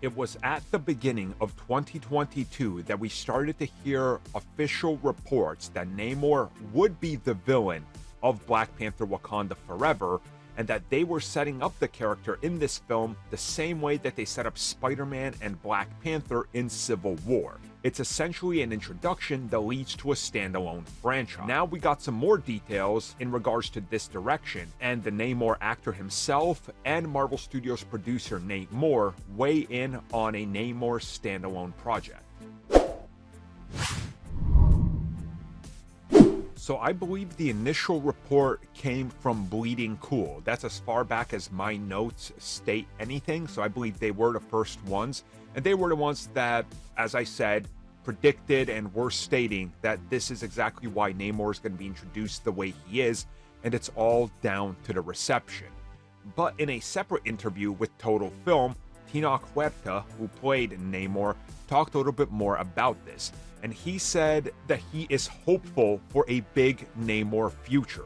It was at the beginning of 2022 that we started to hear official reports that Namor would be the villain of Black Panther Wakanda Forever, and that they were setting up the character in this film the same way that they set up Spider-Man and Black Panther in Civil War. It's essentially an introduction that leads to a standalone franchise. Now we got some more details in regards to this direction, and the Namor actor himself and Marvel Studios producer Nate Moore weigh in on a Namor standalone project. So I believe the initial report came from Bleeding Cool. That's as far back as my notes state anything, so I believe they were the first ones. And they were the ones that, as I said, predicted and were stating that this is exactly why Namor is going to be introduced the way he is, and it's all down to the reception. But in a separate interview with Total Film, Tinoch Huerta, who played Namor, talked a little bit more about this, and he said that he is hopeful for a big Namor future.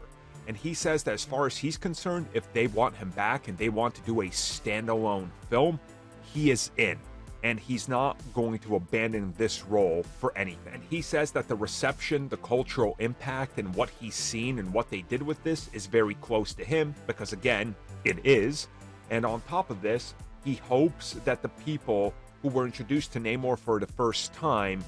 And he says that as far as he's concerned, if they want him back and they want to do a standalone film, he is in. And he's not going to abandon this role for anything. And he says that the reception, the cultural impact, and what he's seen and what they did with this is very close to him, because again, it is. And on top of this, he hopes that the people who were introduced to Namor for the first time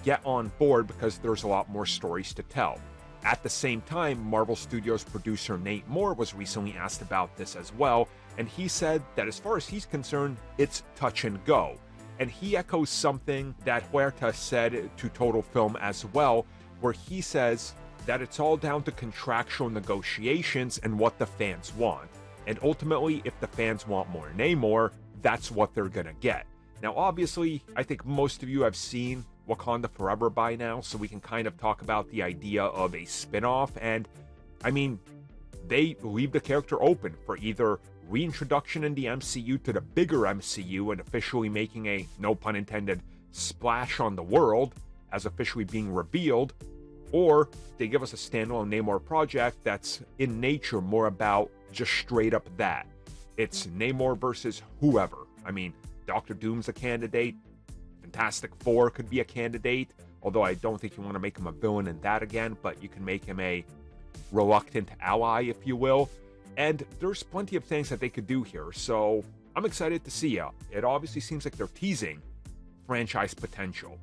get on board, because there's a lot more stories to tell. At the same time, Marvel Studios producer Nate Moore was recently asked about this as well, and he said that as far as he's concerned, it's touch and go. And he echoes something that Huerta said to Total Film as well, where he says that it's all down to contractual negotiations and what the fans want. And ultimately, if the fans want more Namor, that's what they're gonna get. Now, obviously, I think most of you have seen Wakanda Forever by now, so we can kind of talk about the idea of a spin-off. And I mean, they leave the character open for either reintroduction in the MCU to the bigger MCU and officially making a, no pun intended, splash on the world as officially being revealed, or they give us a standalone Namor project that's in nature more about just straight up that. It's Namor versus whoever. I mean, Doctor Doom's a candidate, Fantastic Four could be a candidate, although I don't think you want to make him a villain in that again, but you can make him a reluctant ally, if you will. And there's plenty of things that they could do here, so I'm excited to see it. It obviously seems like they're teasing franchise potential,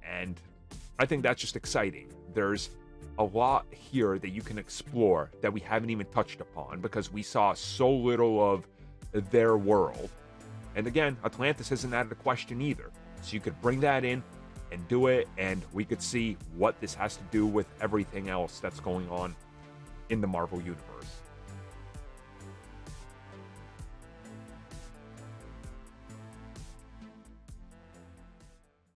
and I think that's just exciting. There's a lot here that you can explore that we haven't even touched upon, because we saw so little of their world. And again, Atlantis isn't out of the question either. So you could bring that in and do it, and we could see what this has to do with everything else that's going on in the Marvel Universe.